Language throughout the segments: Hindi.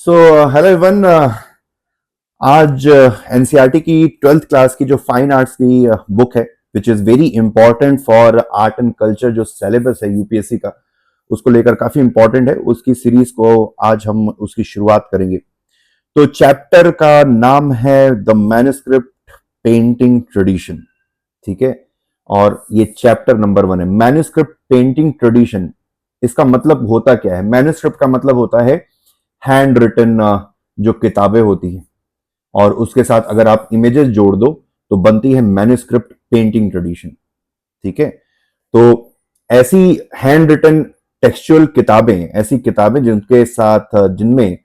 So hello everyone. आज एनसीईआरटी की 12th क्लास की जो फाइन आर्ट्स की बुक है which is very important for art and culture, जो सिलेबस है यूपीएससी का, उसको लेकर काफ़ी इंपॉर्टेंट है। उसकी सीरीज को आज हम उसकी शुरुआत करेंगे। तो चैप्टर का नाम है द मैन्युस्क्रिप्ट पेंटिंग ट्रेडिशन। ठीक है, और ये चैप्टर नंबर 1 है, मैन्युस्क्रिप्ट पेंटिंग ट्रेडिशन। इसका मतलब होता क्या है? मैन्युस्क्रिप्ट का मतलब होता है हैंड रिटन जो किताबें होती हैं, और उसके साथ अगर आप इमेजेस जोड़ दो तो बनती है मैन्युस्क्रिप्ट पेंटिंग ट्रेडिशन। ठीक है, तो ऐसी हैंड रिटन टेक्सचुअल किताबें, ऐसी किताबें जिनके साथ जिनमें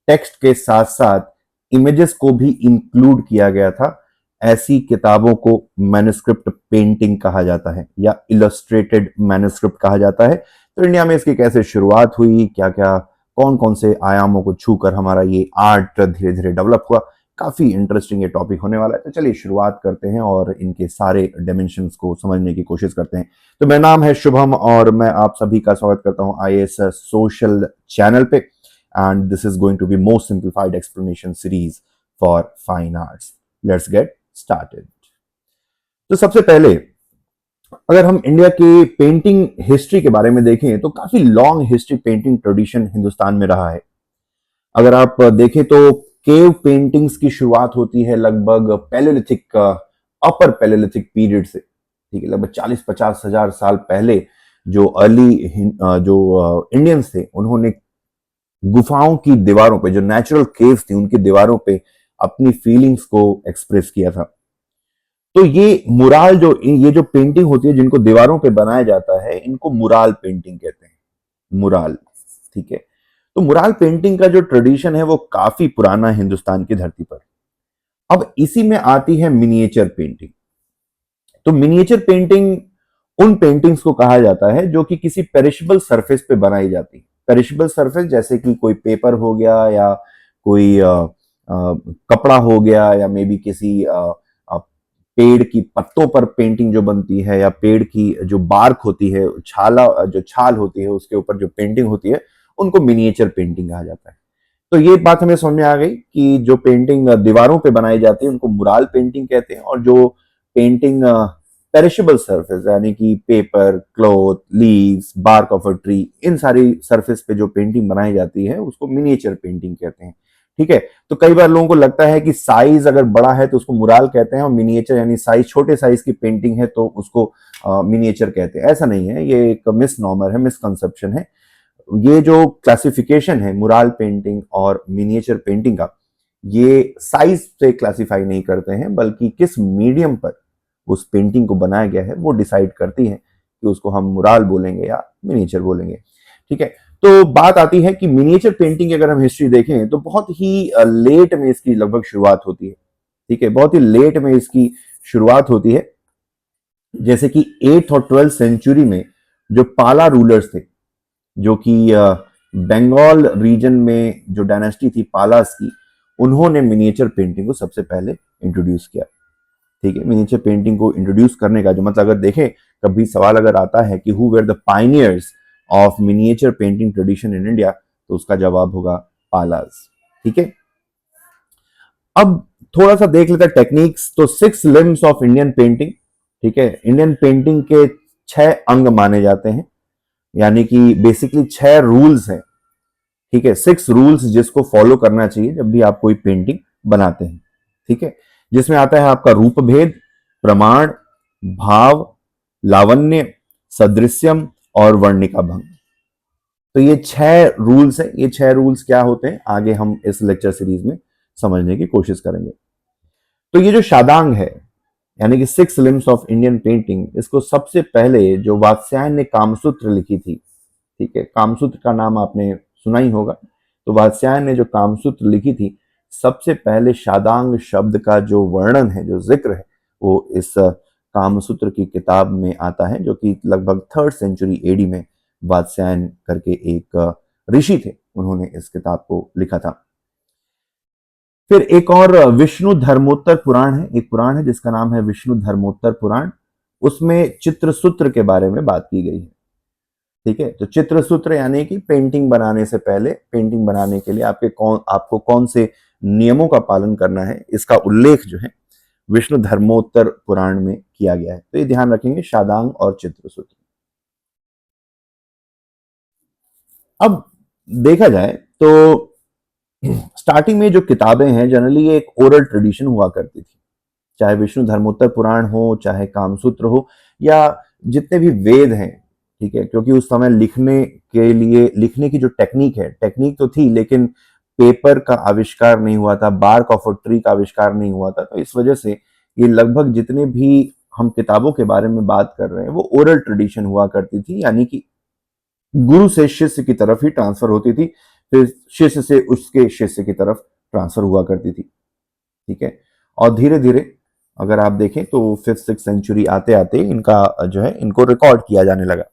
टेक्स्ट के साथ साथ इमेजेस को भी इंक्लूड किया गया था, ऐसी किताबों को मैन्युस्क्रिप्ट पेंटिंग कहा जाता है या इलस्ट्रेटेड मैन्युस्क्रिप्ट कहा जाता है। तो इंडिया में इसकी कैसे शुरुआत हुई, क्या क्या कौन कौन से आयामों को छूकर हमारा ये आर्ट धीरे धीरे डेवलप हुआ, काफी इंटरेस्टिंग ये टॉपिक होने वाला है। तो चलिए शुरुआत करते हैं और इनके सारे डायमेंशंस को समझने की कोशिश करते हैं। तो मेरा नाम है शुभम और मैं आप सभी का स्वागत करता हूं आईएएस सोशल चैनल पे। And this is going to be most simplified explanation series for fine arts. Let's get started. तो सबसे पहले अगर हम इंडिया की पेंटिंग हिस्ट्री के बारे में देखें तो काफी long history painting tradition Hindustan में रहा है। अगर आप देखें तो केव पेंटिंग्स की शुरुआत होती है लगभग पैलेलिथिक, अपर पैलेलिथिक पीरियड से। ठीक है, लगभग 40-50 हजार साल पहले जो जो इंडियंस थे, उन्होंने गुफाओं की दीवारों पे, जो नेचुरल केव्स थी उनकी दीवारों पे अपनी फीलिंग्स को एक्सप्रेस किया था। तो ये जो पेंटिंग होती है जिनको दीवारों पे बनाया जाता है, इनको मुराल पेंटिंग कहते हैं। मुराल, ठीक है। तो मुराल पेंटिंग का जो ट्रेडिशन है वो काफी पुराना है हिंदुस्तान की धरती पर। अब इसी में आती है मिनिएचर पेंटिंग। तो मिनिएचर पेंटिंग उन पेंटिंग्स को कहा जाता है जो कि किसी पेरिशेबल सरफेस पे बनाई जाती है। पेरिशेबल सरफेस जैसे कि कोई पेपर हो गया या कोई कपड़ा हो गया, या मे बी किसी पेड़ की पत्तों पर पेंटिंग जो बनती है, या पेड़ की जो बार्क होती है, जो छाल होती है, उसके ऊपर जो पेंटिंग होती है, उनको मिनिएचर पेंटिंग कहा जाता है। तो ये बात हमें समझ में आ गई कि जो पेंटिंग दीवारों पे बनाई जाती है उनको मुराल पेंटिंग कहते हैं, और जो पेंटिंग पेरिशेबल सरफेस यानी कि paper, cloth, leaves, bark of a tree, इन सारी सरफेस पे जो पेंटिंग बनाई जाती है उसको मिनिएचर पेंटिंग कहते हैं। ठीक है, तो कई बार लोगों को लगता है कि साइज अगर बड़ा है तो उसको मुराल कहते हैं, और मिनिएचर यानी साइज, छोटे साइज की पेंटिंग है तो उसको मिनिएचर कहते हैं। ऐसा नहीं है, ये एक मिसनॉमर है, मिसकंसेप्शन है। ये जो क्लासिफिकेशन है मुराल पेंटिंग और मिनिएचर पेंटिंग का, ये साइज से क्लासिफाई नहीं करते हैं, बल्कि किस मीडियम पर उस पेंटिंग को बनाया गया है वो डिसाइड करती है कि उसको हम मुराल बोलेंगे या मिनिएचर बोलेंगे। ठीक है, तो बात आती है कि मिनिएचर पेंटिंग की अगर हम हिस्ट्री देखें तो बहुत ही लेट में इसकी लगभग शुरुआत होती है। ठीक है, बहुत ही लेट में इसकी शुरुआत होती है। जैसे कि 8th और 12th सेंचुरी में जो पाला रूलर्स थे, जो कि बंगाल रीजन में जो डायनेस्टी थी पालास की, उन्होंने मिनिएचर पेंटिंग को सबसे पहले इंट्रोड्यूस किया। ठीक है, मिनिएचर पेंटिंग को इंट्रोड्यूस करने का जो मतलब, अगर देखें कभी सवाल अगर आता है कि who were the pioneers of miniature painting tradition in India, तो उसका जवाब होगा पालास। ठीक है, अब थोड़ा सा देख लेते हैं टेक्निक्स। तो 6 लिम्स ऑफ इंडियन पेंटिंग। ठीक है, इंडियन पेंटिंग के 6 अंग माने जाते हैं, यानी कि बेसिकली 6 रूल्स हैं। ठीक है, 6 रूल्स जिसको फॉलो करना चाहिए जब भी आप कोई पेंटिंग बनाते हैं। ठीक है, जिसमें आता है आपका रूप भेद, प्रमाण, भाव, लावण्य, सदृश्यम और वर्णिका भंग। तो ये 6 रूल्स हैं। ये 6 रूल्स क्या होते हैं आगे हम इस लेक्चर सीरीज में समझने की कोशिश करेंगे। तो ये जो शादांग है, यानी कि 6 लिम्स ऑफ इंडियन पेंटिंग, इसको सबसे पहले जो वात्स्यायन ने कामसूत्र लिखी थी। ठीक है, कामसूत्र का नाम आपने सुना ही होगा। तो वात्स्यायन ने जो कामसूत्र लिखी थी, सबसे पहले शादांग शब्द का जो वर्णन है, जो जिक्र है, वो इस कामसूत्र की किताब में आता है, जो कि लगभग 3rd सेंचुरी एडी में वात्स्यायन करके एक ऋषि थे, उन्होंने इस किताब को लिखा था। फिर एक और विष्णु धर्मोत्तर पुराण है, एक पुराण है जिसका नाम है विष्णु धर्मोत्तर पुराण। उसमें चित्रसूत्र के बारे में बात की गई है। ठीक है, तो चित्र सूत्र यानी कि पेंटिंग बनाने से पहले, पेंटिंग बनाने के लिए आपको कौन से नियमों का पालन करना है, इसका उल्लेख जो है विष्णु धर्मोत्तर पुराण में किया गया है। तो ये ध्यान रखेंगे, शादांग और चित्र सूत्र। अब देखा जाए तो स्टार्टिंग में जो किताबें हैं जनरली ये एक ओरल ट्रेडिशन हुआ करती थी, चाहे विष्णु धर्मोत्तर पुराण हो, चाहे कामसूत्र हो, या जितने भी वेद हैं, ठीक है, क्योंकि उस समय लिखने के लिए, लिखने की जो टेक्निक है, टेक्निक तो थी लेकिन पेपर का आविष्कार नहीं हुआ था, बार्क ऑफ अ ट्री का आविष्कार नहीं हुआ था, तो इस वजह से ये लगभग जितने भी हम किताबों के बारे में बात कर रहे हैं वो ओरल ट्रेडिशन हुआ करती थी, यानी कि गुरु से शिष्य की तरफ ही ट्रांसफर होती थी, फिर शिष्य से उसके शिष्य की तरफ ट्रांसफर हुआ करती थी। ठीक है, और धीरे धीरे अगर आप देखें तो 5th-6th सेंचुरी आते आते इनका जो है, इनको रिकॉर्ड किया जाने लगा।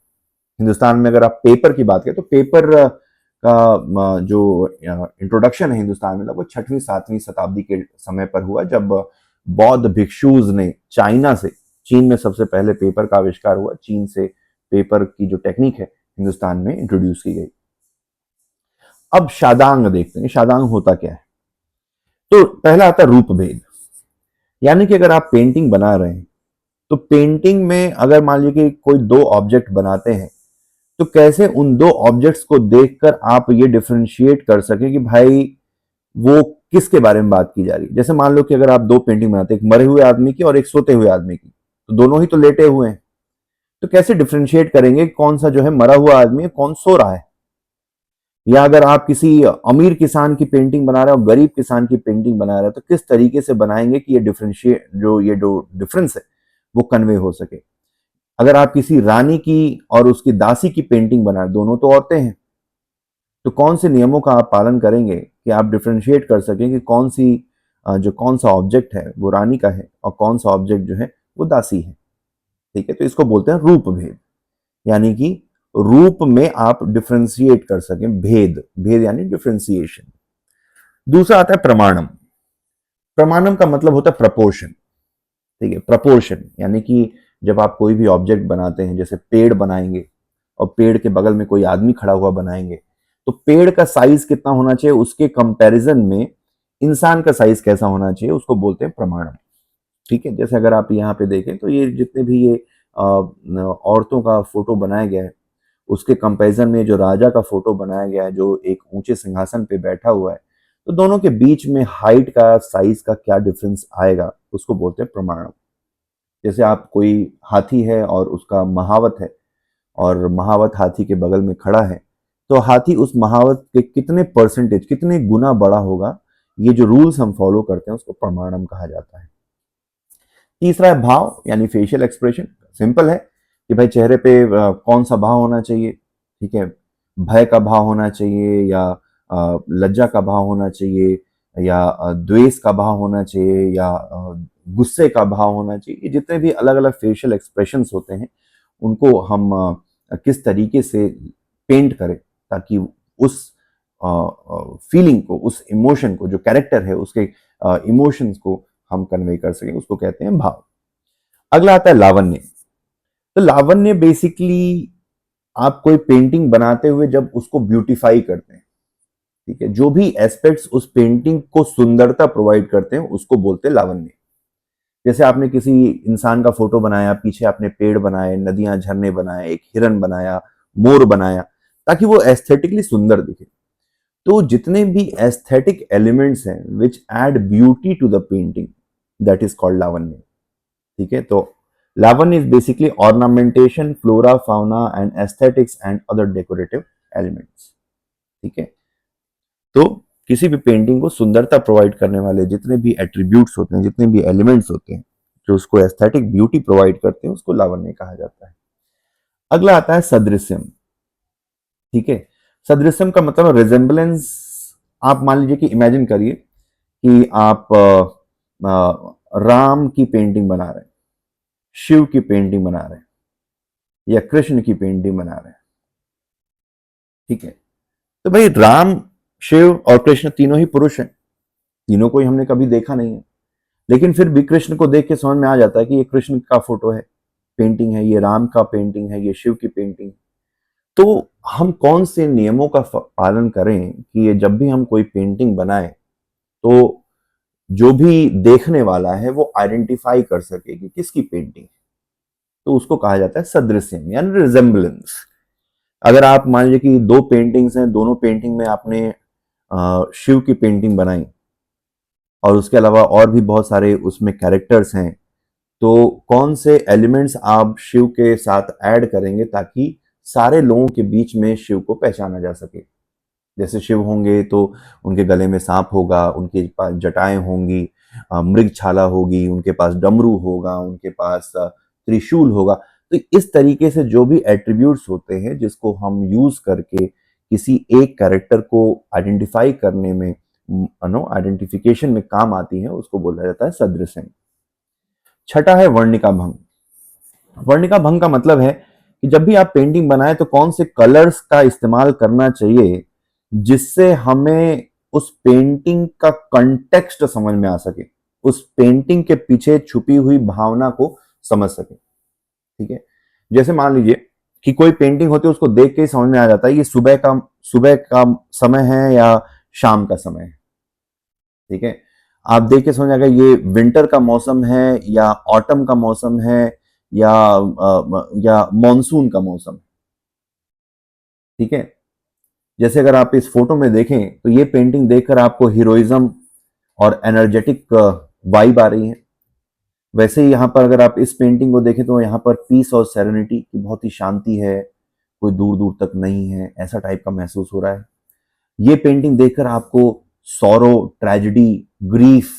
हिंदुस्तान में अगर आप पेपर की बात करें तो पेपर का जो इंट्रोडक्शन है हिंदुस्तान में लगभग 6वीं-7वीं शताब्दी के समय पर हुआ, जब बौद्ध भिक्षुज ने चाइना से, चीन में सबसे पहले पेपर का आविष्कार हुआ, चीन से पेपर की जो टेक्निक है हिंदुस्तान में इंट्रोड्यूस की गई। अब शादांग देखते हैं, शादांग होता क्या है। तो पहला आता है रूप भेद, यानी कि अगर आप पेंटिंग बना रहे हैं तो पेंटिंग में अगर मान लीजिए कि कोई दो ऑब्जेक्ट बनाते हैं तो कैसे उन दो ऑब्जेक्ट्स को देखकर आप ये डिफरेंशिएट कर सके कि भाई वो किसके बारे में बात की जा रही है। जैसे मान लो कि अगर आप दो पेंटिंग बनाते हैं, एक मरे हुए आदमी की और एक सोते हुए आदमी की, तो दोनों ही तो लेटे हुए हैं, तो कैसे डिफरेंशिएट करेंगे कौन सा जो है मरा हुआ आदमी है, कौन सो रहा है। या अगर आप किसी अमीर किसान की पेंटिंग बना रहे हो, गरीब किसान की पेंटिंग बना रहे हो, तो किस तरीके से बनाएंगे कि ये जो डिफरेंस है वो कन्वे हो सके। अगर आप किसी रानी की और उसकी दासी की पेंटिंग बना रहे, दोनों तो औरतें हैं, तो कौन से नियमों का आप पालन करेंगे कि आप डिफरेंशिएट कर सकें कि कौन सा ऑब्जेक्ट है वो रानी का है और कौन सा ऑब्जेक्ट जो है वो दासी है। ठीक है, तो इसको बोलते हैं रूप भेद, यानी कि रूप में आप डिफरेंशिएट कर सकें, भेद, भेद यानी डिफरेंशिएशन। दूसरा आता है प्रमाणम। प्रमाणम का मतलब होता है प्रपोर्शन। ठीक है, प्रपोर्शन यानी कि जब आप कोई भी ऑब्जेक्ट बनाते हैं, जैसे पेड़ बनाएंगे और पेड़ के बगल में कोई आदमी खड़ा हुआ बनाएंगे, तो पेड़ का साइज कितना होना चाहिए, उसके कंपैरिजन में इंसान का साइज कैसा होना चाहिए, उसको बोलते हैं प्रमाणम। ठीक है, जैसे अगर आप यहाँ पे देखें तो ये जितने भी ये औरतों का फोटो बनाया गया है, उसके कंपैरिजन में जो राजा का फोटो बनाया गया है जो एक ऊंचे सिंहासन पे बैठा हुआ है, तो दोनों के बीच में हाइट का, साइज का क्या डिफरेंस आएगा, उसको बोलते हैं प्रमाणम। जैसे आप, कोई हाथी है और उसका महावत है और महावत हाथी के बगल में खड़ा है, तो हाथी उस महावत के कितने परसेंटेज, कितने गुना बड़ा होगा, ये जो रूल्स हम फॉलो करते हैं उसको प्रमाणम कहा जाता है। तीसरा है भाव, यानी फेशियल एक्सप्रेशन। सिंपल है कि भाई चेहरे पे कौन सा भाव होना चाहिए। ठीक है, भय का भाव होना चाहिए, या लज्जा का भाव होना चाहिए, या द्वेष का भाव होना चाहिए, या गुस्से का भाव होना चाहिए। ये जितने भी अलग अलग फेशियल एक्सप्रेशंस होते हैं उनको हम किस तरीके से पेंट करें ताकि उस फीलिंग को, उस इमोशन को, जो कैरेक्टर है उसके इमोशंस को हम कन्वे कर सकें, उसको कहते हैं भाव। अगला आता है लावण्य। तो लावण्य बेसिकली आप कोई पेंटिंग बनाते हुए जब उसको ब्यूटीफाई करते हैं, ठीक है, जो भी एस्पेक्ट्स उस पेंटिंग को सुंदरता प्रोवाइड करते हैं उसको बोलते हैं लावण्य। जैसे आपने किसी इंसान का फोटो बनाया, पीछे आपने पेड़ बनाए, नदियां, झरने बनाए, एक हिरन बनाया, मोर बनाया, ताकि वो एस्थेटिकली सुंदर दिखे। तो जितने भी एस्थेटिक एलिमेंट्स हैं which add beauty to the painting, that is called लावण्य। ठीक है, तो लावण्य is basically ornamentation, flora, fauna and aesthetics and other decorative elements. ठीक है, तो किसी भी पेंटिंग को सुंदरता प्रोवाइड करने वाले जितने भी एट्रीब्यूट्स होते हैं, जितने भी एलिमेंट्स होते हैं जो उसको एस्थेटिक ब्यूटी प्रोवाइड करते हैं, उसको लावण्य कहा जाता है। अगला आता है सदृश्यम। ठीक है, सदृश्यम का मतलब रिजेंबलेंस। आप मान लीजिए कि इमेजिन करिए कि आप राम की पेंटिंग बना रहे हैं, शिव की पेंटिंग बना रहे हैं, या कृष्ण की पेंटिंग बना रहे हैं। ठीक है, तो भाई राम, शिव और कृष्ण तीनों ही पुरुष हैं, तीनों को ही हमने कभी देखा नहीं है, लेकिन फिर भी कृष्ण को देख के समझ में आ जाता है कि ये कृष्ण का फोटो है, पेंटिंग है, ये राम का पेंटिंग है, ये शिव की पेंटिंग। तो हम कौन से नियमों का पालन करें कि ये जब भी हम कोई पेंटिंग बनाए तो जो भी देखने वाला है वो आइडेंटिफाई कर सके कि किसकी पेंटिंग है। तो उसको कहा जाता है सदृश्यम यानी रिजेम्बलेंस। अगर आप मान लीजिए कि दो पेंटिंग्स हैं, दोनों पेंटिंग में आपने शिव की पेंटिंग बनाई और उसके अलावा और भी बहुत सारे उसमें कैरेक्टर्स हैं, तो कौन से एलिमेंट्स आप शिव के साथ ऐड करेंगे ताकि सारे लोगों के बीच में शिव को पहचाना जा सके। जैसे शिव होंगे तो उनके गले में सांप होगा, उनके पास जटाएं होंगी, मृगछाला होगी, उनके पास डमरू होगा, उनके पास त्रिशूल होगा। तो इस तरीके से जो भी एट्रीब्यूट्स होते हैं जिसको हम यूज करके किसी एक कैरेक्टर को आइडेंटिफाई करने में, आइडेंटिफिकेशन में काम आती है, उसको बोला जाता है सदृश्य। छठा है वर्णिका भंग। वर्णिका भंग का मतलब है कि जब भी आप पेंटिंग बनाए तो कौन से कलर्स का इस्तेमाल करना चाहिए जिससे हमें उस पेंटिंग का कंटेक्स्ट समझ में आ सके, उस पेंटिंग के पीछे छुपी हुई भावना को समझ सके। ठीक है, जैसे मान लीजिए कि कोई पेंटिंग होती है, उसको देख के ही समझ में आ जाता है ये सुबह का समय है या शाम का समय है। ठीक है, आप देख के समझ आएगा ये विंटर का मौसम है या ऑटम का मौसम है या मॉनसून का मौसम। ठीक है, जैसे अगर आप इस फोटो में देखें तो ये पेंटिंग देखकर आपको हीरोइज्म और एनर्जेटिक वाइब आ रही है। वैसे ही यहाँ पर अगर आप इस पेंटिंग को देखें तो यहाँ पर पीस और सेरेनिटी की बहुत ही शांति है, कोई दूर दूर तक नहीं है, ऐसा टाइप का महसूस हो रहा है। ये पेंटिंग देखकर आपको सॉरो, ट्रेजेडी, ग्रीफ,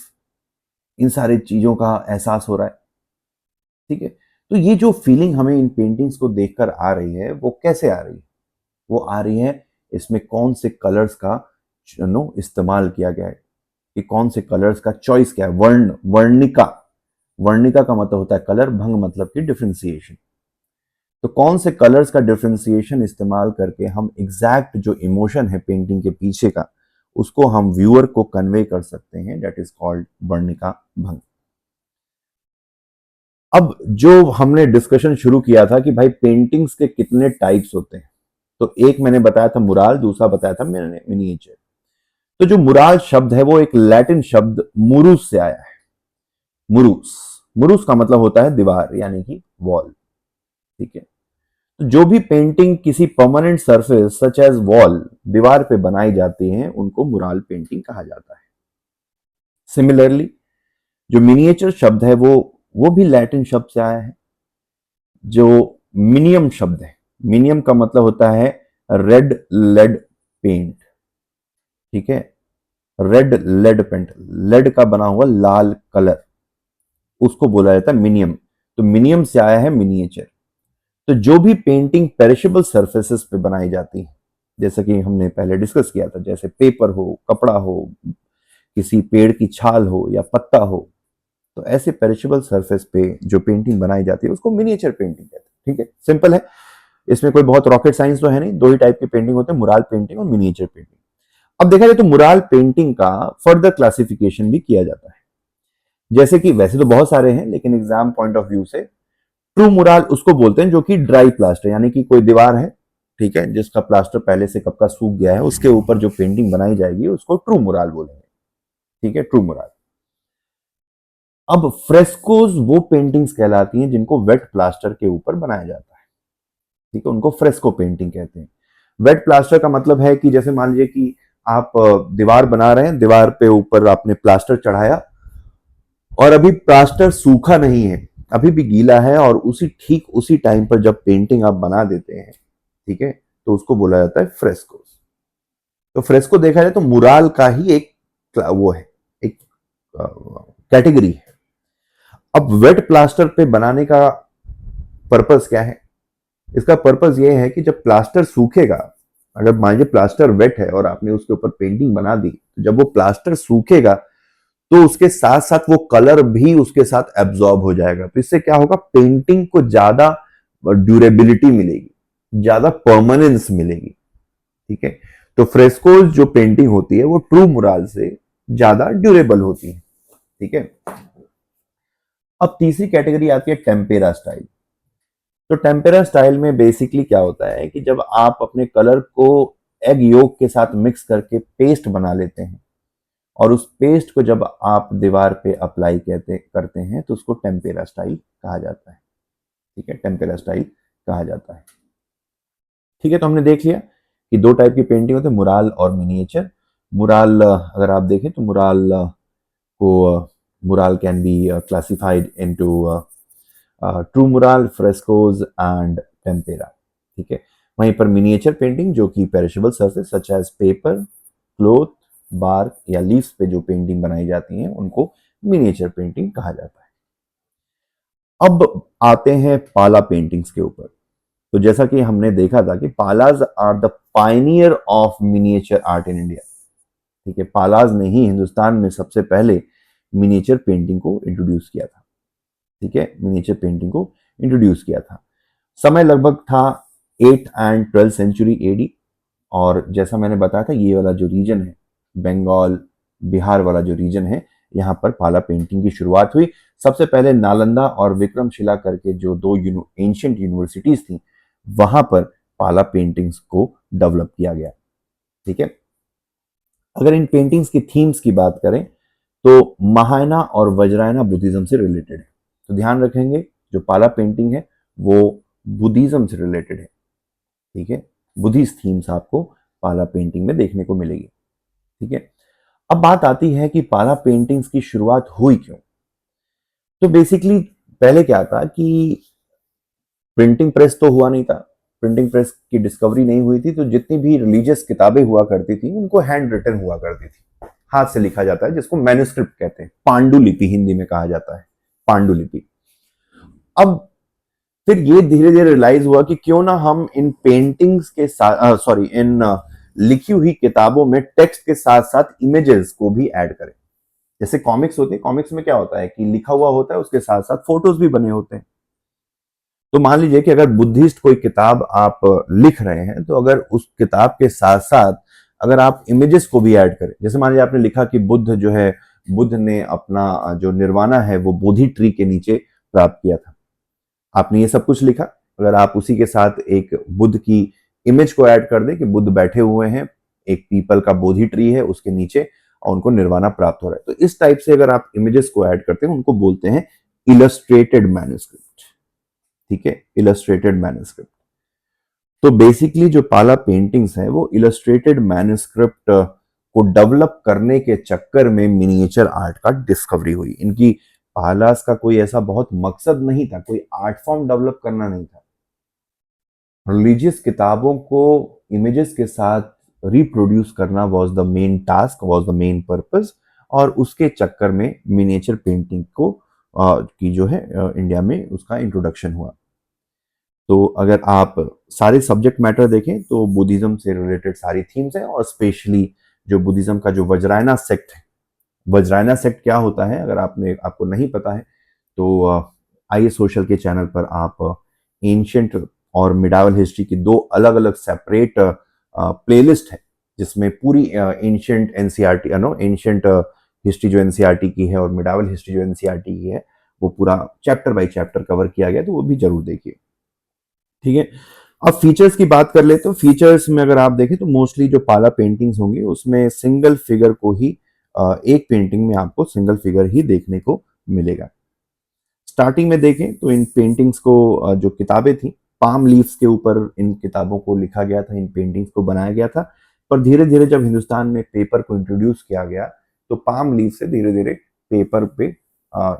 इन सारी चीजों का एहसास हो रहा है। ठीक है, तो ये जो फीलिंग हमें इन पेंटिंग्स को देखकर आ रही है वो कैसे आ रही है? वो आ रही है इसमें कौन से कलर्स का इस्तेमाल किया गया है, कि कौन से कलर्स का चॉइस किया है। वर्णिका, वर्णिका का मतलब होता है कलर, भंग मतलब कि डिफ्रेंसिएशन। तो कौन से कलर्स का डिफ्रेंसिएशन इस्तेमाल करके हम एग्जैक्ट जो इमोशन है पेंटिंग के पीछे का, उसको हम व्यूअर को कन्वे कर सकते हैं, दैट इज कॉल्ड वर्णिका भंग। अब जो हमने डिस्कशन शुरू किया था कि भाई पेंटिंग्स के कितने टाइप्स होते हैं, तो एक मैंने बताया था मुराल, दूसरा बताया था मिनिएचर। तो जो मुराल शब्द है वो एक लैटिन शब्द मुरुस से आया है। मुरुस, मुरुस का मतलब होता है दीवार यानी कि वॉल। ठीक है, तो जो भी पेंटिंग किसी permanent surface such as wall, दीवार पे बनाई जाती है, उनको मुराल पेंटिंग कहा जाता है। सिमिलरली जो मिनिएचर शब्द है वो भी लैटिन शब्द से आया है, जो मिनियम शब्द है। मिनियम का मतलब होता है रेड लेड पेंट। ठीक है, रेड लेड पेंट, लेड का बना हुआ लाल कलर, उसको बोला जाता है मिनियम। तो मिनियम से आया है मिनिएचर। तो जो भी पेंटिंग पेरिशेबल सरफेसेस पे बनाई जाती है, जैसे कि हमने पहले डिस्कस किया था, जैसे पेपर हो, कपड़ा हो, किसी पेड़ की छाल हो या पत्ता हो, तो ऐसे पेरिशेबल सरफेस पे जो पेंटिंग बनाई जाती है उसको मिनिएचर पेंटिंग कहते हैं। ठीक है, सिंपल है, इसमें कोई बहुत रॉकेट साइंस तो है नहीं। दो ही टाइप की पेंटिंग होते हैं, मुराल पेंटिंग और मिनिएचर पेंटिंग। अब देखा जाए तो मुराल पेंटिंग का फर्दर क्लासिफिकेशन भी किया जाता है। जैसे कि वैसे तो बहुत सारे हैं, लेकिन एग्जाम पॉइंट ऑफ व्यू से ट्रू मुराल उसको बोलते हैं जो कि ड्राई प्लास्टर, यानी कि कोई दीवार है, ठीक है, जिसका प्लास्टर पहले से कब का सूख गया है, उसके ऊपर जो पेंटिंग बनाई जाएगी उसको ट्रू मुराल बोलेंगे। ठीक है, ट्रू मुराल। अब फ्रेस्कोज वो पेंटिंग्स कहलाती हैं जिनको वेट प्लास्टर के ऊपर बनाया जाता है। ठीक है, उनको फ्रेस्को पेंटिंग कहते हैं। वेट प्लास्टर का मतलब है कि जैसे मान लीजिए कि आप दीवार बना रहे हैं, दीवार पे ऊपर आपने प्लास्टर चढ़ाया और अभी प्लास्टर सूखा नहीं है, अभी भी गीला है, और ठीक उसी टाइम पर जब पेंटिंग आप बना देते हैं, ठीक है, तो उसको बोला जाता है फ्रेस्को। तो फ्रेस्को देखा जाए तो मुराल का ही एक वो है, एक कैटेगरी है। अब वेट प्लास्टर पे बनाने का पर्पस क्या है? इसका पर्पस ये है कि जब प्लास्टर सूखेगा, अगर मान लीजिए प्लास्टर वेट है और आपने उसके ऊपर पेंटिंग बना दी, तो जब वो प्लास्टर सूखेगा तो उसके साथ साथ वो कलर भी उसके साथ एब्जॉर्ब हो जाएगा। तो इससे क्या होगा, पेंटिंग को ज्यादा ड्यूरेबिलिटी मिलेगी, ज्यादा परमानेंस मिलेगी। ठीक है, तो फ्रेस्कोज जो पेंटिंग होती है वो ट्रू मुराल से ज्यादा ड्यूरेबल होती है। ठीक है, अब तीसरी कैटेगरी आती है टेम्पेरा स्टाइल। तो टेम्पेरा स्टाइल में बेसिकली क्या होता है कि जब आप अपने कलर को एग योक के साथ मिक्स करके पेस्ट बना लेते हैं और उस पेस्ट को जब आप दीवार पे अप्लाई करते हैं तो उसको टेम्पेरा स्टाइल कहा जाता है। ठीक है, टेम्पेरा स्टाइल कहा जाता है। ठीक है, तो हमने देख लिया कि दो टाइप की पेंटिंग होते हैं, मुराल और मिनिएचर। मुराल अगर आप देखें तो को mural can be classified into true mural, frescoes and tempera. ठीक है, वहीं पर मिनिएचर पेंटिंग जो कि perishable surface such as paper, cloth, bark या लीव्स पे जो पेंटिंग बनाई जाती हैं उनको मिनिएचर पेंटिंग कहा जाता है। अब आते हैं पाला पेंटिंग्स के ऊपर। तो जैसा कि हमने देखा था कि Palas are the pioneer of miniature art in India. ठीक है, पालाज ने ही हिंदुस्तान में सबसे पहले मिनिएचर पेंटिंग को इंट्रोड्यूस किया था। ठीक है, मिनिएचर पेंटिंग को इंट्रोड्यूस किया था। समय लगभग था 8th and 12th century AD. और जैसा मैंने बताया था ये वाला जो रीजन है, बंगाल बिहार वाला जो रीजन है, यहाँ पर पाला पेंटिंग की शुरुआत हुई। सबसे पहले नालंदा और विक्रमशिला करके जो दो एंशियंट यूनिवर्सिटीज थी वहां पर पाला पेंटिंग्स को डेवलप किया गया। ठीक है, अगर इन पेंटिंग्स की थीम्स की बात करें तो महायाना और वज्रायना बुद्धिज्म से रिलेटेड है। तो ध्यान रखेंगे जो पाला पेंटिंग है वो बुद्धिज्म से रिलेटेड है। ठीक है, बुद्धिस्ट थीम्स आपको पाला पेंटिंग में देखने को मिलेगी। ठीक है, अब बात आती है कि पाला पेंटिंग्स की शुरुआत हुई क्यों। तो बेसिकली पहले क्या था कि प्रिंटिंग प्रेस तो हुआ नहीं था, प्रिंटिंग प्रेस की डिस्कवरी नहीं हुई थी, तो जितनी भी रिलीजियस किताबें हुआ करती थी उनको हैंड रिटन हुआ करती थी, हाथ से लिखा जाता है, जिसको मैन्युस्क्रिप्ट कहते हैं, पांडुलिपि हिंदी में कहा जाता है, पांडुलिपि। अब फिर ये धीरे धीरे रियलाइज हुआ कि क्यों ना हम इन पेंटिंग्स के साथ इन लिखी हुई किताबों में टेक्स्ट के साथ साथ इमेजेस को भी ऐड करें। जैसे कॉमिक्स होते हैं, कॉमिक्स में क्या होता है कि लिखा हुआ होता है, उसके साथ साथ फोटोज भी बने होते हैं। तो मान लीजिए कि अगर बुद्धिस्ट कोई किताब आप लिख रहे हैं तो अगर उस किताब के साथ साथ अगर आप इमेजेस को भी ऐड करें, जैसे मान लीजिए आपने लिखा कि बुद्ध जो है, बुद्ध ने अपना जो निर्वाणा है वो बोधि ट्री के नीचे प्राप्त किया था, आपने ये सब कुछ लिखा। अगर आप उसी के साथ एक बुद्ध की इमेज को ऐड कर दें कि बुद्ध बैठे हुए हैं, एक पीपल का बोधि ट्री है उसके नीचे और उनको निर्वाणा प्राप्त हो रहा है, तो इस टाइप से अगर आप इमेजेस को ऐड करते हैं उनको बोलते हैं इलस्ट्रेटेड मैन्युस्क्रिप्ट। ठीक है, इलस्ट्रेटेड मैन्युस्क्रिप्ट। तो बेसिकली जो पाला पेंटिंग्स हैं वो इलस्ट्रेटेड मैन्युस्क्रिप्ट को डेवलप करने के चक्कर में मिनिएचर आर्ट का डिस्कवरी हुई। इनकी पालास का कोई ऐसा बहुत मकसद नहीं था, कोई आर्ट फॉर्म डेवलप करना नहीं था। रिलीजियस किताबों को इमेजेस के साथ रिप्रोड्यूस करना was the main task, was the main purpose, और उसके चक्कर में मिनिएचर पेंटिंग को की जो है इंडिया में उसका इंट्रोडक्शन हुआ। तो अगर आप सारे सब्जेक्ट मैटर देखें तो बुद्धिज्म से रिलेटेड सारी थीम्स हैं, और स्पेशली जो बुद्धिज्म का जो वज्रायना सेक्ट है, वज्रायना सेक्ट क्या होता है अगर आपको नहीं पता है तो आइए सोशल के चैनल पर आप एंशियंट और मिडावल हिस्ट्री की दो अलग अलग सेपरेट प्लेलिस्ट है, जिसमें पूरी एंशियंट एनसीईआरटी एंशियंट हिस्ट्री जो एनसीईआरटी की है और मिडावल हिस्ट्री जो एनसीईआरटी की है वो पूरा चैप्टर बाय चैप्टर कवर किया गया, तो वो भी जरूर देखिए। ठीक है, अब फीचर्स की बात कर ले तो फीचर्स में अगर आप देखें तो मोस्टली जो पाला पेंटिंग्स होंगी उसमें सिंगल फिगर को ही एक पेंटिंग में आपको सिंगल फिगर ही देखने को मिलेगा। स्टार्टिंग में देखें तो इन पेंटिंग्स को जो किताबें थी पाम लीव्स के ऊपर इन किताबों को लिखा गया था, इन पेंटिंग्स को बनाया गया था। पर धीरे धीरे जब हिंदुस्तान में पेपर को इंट्रोड्यूस किया गया तो पाम लीव से धीरे धीरे पेपर पे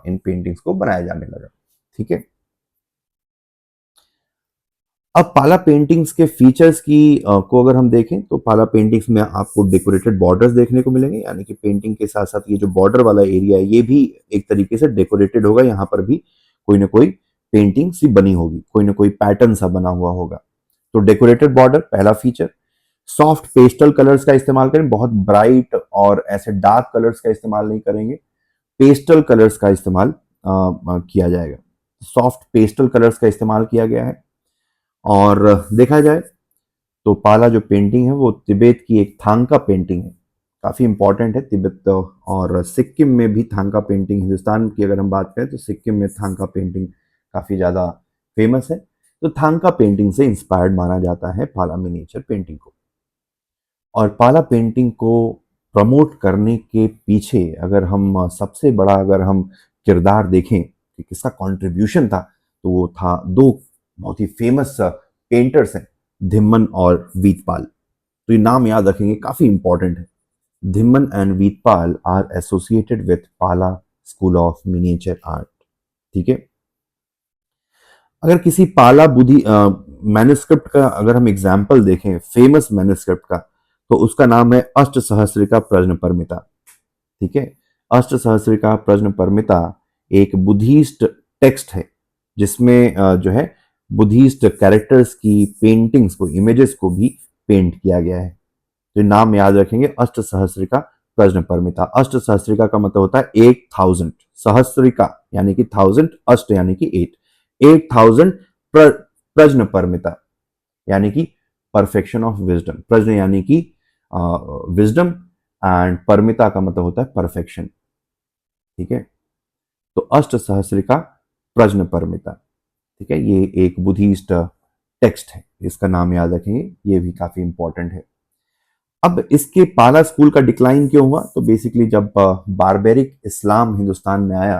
इन पेंटिंग्स को बनाया जाने लगा। ठीक है, अब पाला पेंटिंग्स के फीचर्स को अगर हम देखें तो पाला पेंटिंग्स में आपको डेकोरेटेड बॉर्डर्स देखने को मिलेंगे, यानी कि पेंटिंग के साथ साथ ये जो बॉर्डर वाला एरिया है ये भी एक तरीके से डेकोरेटेड होगा। यहाँ पर भी कोई ना कोई पेंटिंग सी बनी होगी, कोई ना कोई पैटर्न सा बना हुआ होगा। तो डेकोरेटेड बॉर्डर पहला फीचर। सॉफ्ट पेस्टल कलर्स का इस्तेमाल करें, बहुत ब्राइट और ऐसे डार्क कलर्स का इस्तेमाल नहीं करेंगे, पेस्टल कलर्स का इस्तेमाल किया जाएगा। सॉफ्ट पेस्टल कलर्स का इस्तेमाल किया गया है। और देखा जाए तो पाला जो पेंटिंग है वो तिब्बत की एक थांका पेंटिंग है, काफ़ी इंपॉर्टेंट है। तिब्बत और सिक्किम में भी थांका पेंटिंग, हिंदुस्तान की अगर हम बात करें तो सिक्किम में थांका पेंटिंग काफ़ी ज़्यादा फेमस है। तो थांका पेंटिंग से इंस्पायर्ड माना जाता है पाला मिनिएचर पेंटिंग को। और पाला पेंटिंग को प्रमोट करने के पीछे अगर हम सबसे बड़ा अगर हम किरदार देखें कि किसका कंट्रीब्यूशन था, तो वो था दो बहुत ही फेमस पेंटर्स हैं, धिम्मन और वीतपाल। तो ये नाम याद रखेंगे, काफी इंपॉर्टेंट है। धिम्मन एंड वीतपाल आर एसोसिएटेड विथ पाला स्कूल ऑफ मिनिएचर आर्ट। ठीक है। अगर किसी पाला बुद्धि मैन्युस्क्रिप्ट का अगर हम एग्जाम्पल देखें, फेमस मैन्युस्क्रिप्ट का, तो उसका नाम है अष्ट सहस्रिका प्रश्न परमिता। ठीक है। अष्ट सहस्रिका प्रश्न परमिता एक बुद्धिस्ट टेक्स्ट है जिसमें जो है बुद्धिस्ट कैरेक्टर्स की पेंटिंग्स को, इमेजेस को भी पेंट किया गया है। तो नाम याद रखेंगे, अष्ट सहस्रिका प्रश्न परमिता। अष्ट सहस्रिका का मतलब होता है 1000, सहस्रिका यानी कि 1000, अष्ट यानी कि 8000 प्रश्न परमिता यानी कि परफेक्शन ऑफ विजडम। प्रश्न यानी कि विजडम एंड परमिता का मतलब होता है परफेक्शन। ठीक है। तो अष्ट सहस्रिका प्रश्न परमिता, ठीक है, ये एक बुद्धिस्ट टेक्स्ट है, इसका नाम याद रखेंगे, ये भी काफी इंपॉर्टेंट है। अब इसके पाला स्कूल का डिक्लाइन क्यों हुआ? तो बेसिकली जब बारबेरिक इस्लाम हिंदुस्तान में आया,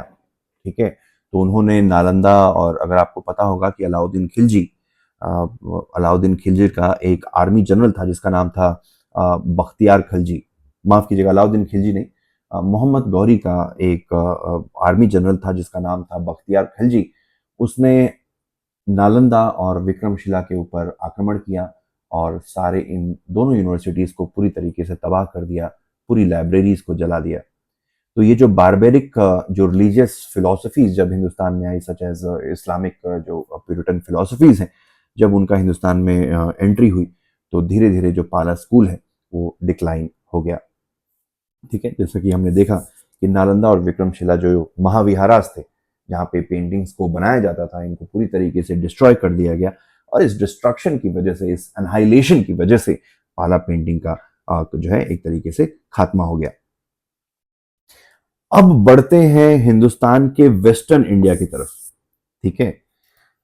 ठीक है, तो उन्होंने नालंदा, और अगर आपको पता होगा कि अलाउद्दीन खिलजी का एक आर्मी जनरल था जिसका नाम था बख्तियार खिलजी, माफ कीजिएगा, अलाउद्दीन खिलजी नहीं, मोहम्मद गौरी का एक आर्मी जनरल था जिसका नाम था बख्तियार खिलजी। उसने नालंदा और विक्रमशिला के ऊपर आक्रमण किया और सारे इन दोनों यूनिवर्सिटीज को पूरी तरीके से तबाह कर दिया, पूरी लाइब्रेरीज को जला दिया। तो ये जो बारबेरिक जो रिलीजियस फिलोसफीज जब हिंदुस्तान में आई, सच एज इस्लामिक जो प्यूरिटन फिलोसफीज हैं, जब उनका हिंदुस्तान में एंट्री हुई, तो धीरे धीरे जो पाला स्कूल है वो डिक्लाइन हो गया। ठीक है। जैसा कि हमने देखा कि नालंदा और विक्रमशिला जो महाविहारास थे जहाँ पे पेंटिंग्स को बनाया जाता था, इनको पूरी तरीके से डिस्ट्रॉय कर दिया गया, और इस डिस्ट्रक्शन की वजह से, इस एनहाइलेशन की वजह से पाला पेंटिंग का जो है एक तरीके से खात्मा हो गया। अब बढ़ते हैं हिंदुस्तान के वेस्टर्न इंडिया की तरफ। ठीक है।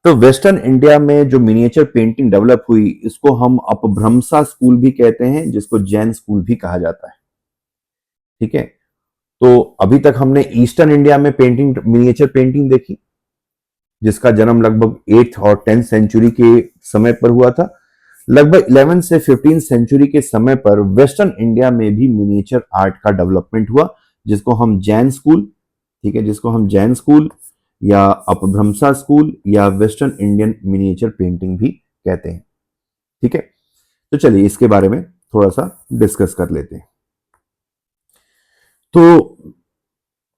तो वेस्टर्न इंडिया में जो मिनिएचर पेंटिंग डेवलप हुई, इसको हम अपभ्रंशा स्कूल भी कहते हैं, जिसको जैन स्कूल भी कहा जाता है। ठीक है। तो अभी तक हमने ईस्टर्न इंडिया में पेंटिंग, मिनिएचर पेंटिंग देखी, जिसका जन्म लगभग 8th और 10th सेंचुरी के समय पर हुआ था। लगभग 11th से 15th सेंचुरी के समय पर वेस्टर्न इंडिया में भी मिनिएचर आर्ट का डेवलपमेंट हुआ, जिसको हम जैन स्कूल, ठीक है, जिसको हम जैन स्कूल या अपभ्रंशा स्कूल या वेस्टर्न इंडियन मिनिएचर पेंटिंग भी कहते हैं। ठीक है। तो चलिए इसके बारे में थोड़ा सा डिस्कस कर लेते हैं। तो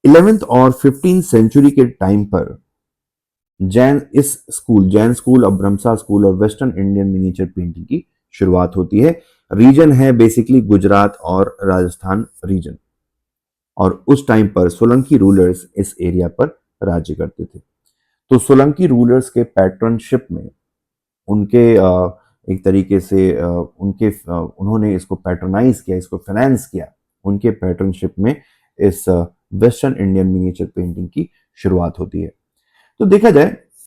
11th और 15th सेंचुरी के टाइम पर जैन स्कूल, अपभ्रंशा स्कूल और वेस्टर्न इंडियन मिनिएचर पेंटिंग की शुरुआत होती है। रीजन है बेसिकली गुजरात और राजस्थान रीजन, और उस टाइम पर सोलंकी रूलर्स इस एरिया पर राज्य करते थे। तो सोलंकी रूलर्स के पैटर्नशिप में उनके एक तरीके से उन्होंने इसको पैट्रोनाइज किया, इसको फाइनेंस किया। उनके पैटर्नशिप में इस वेस्टर्न इंडियन मिनिएचर पेंटिंग की शुरुआत होती है। तो देखा जाए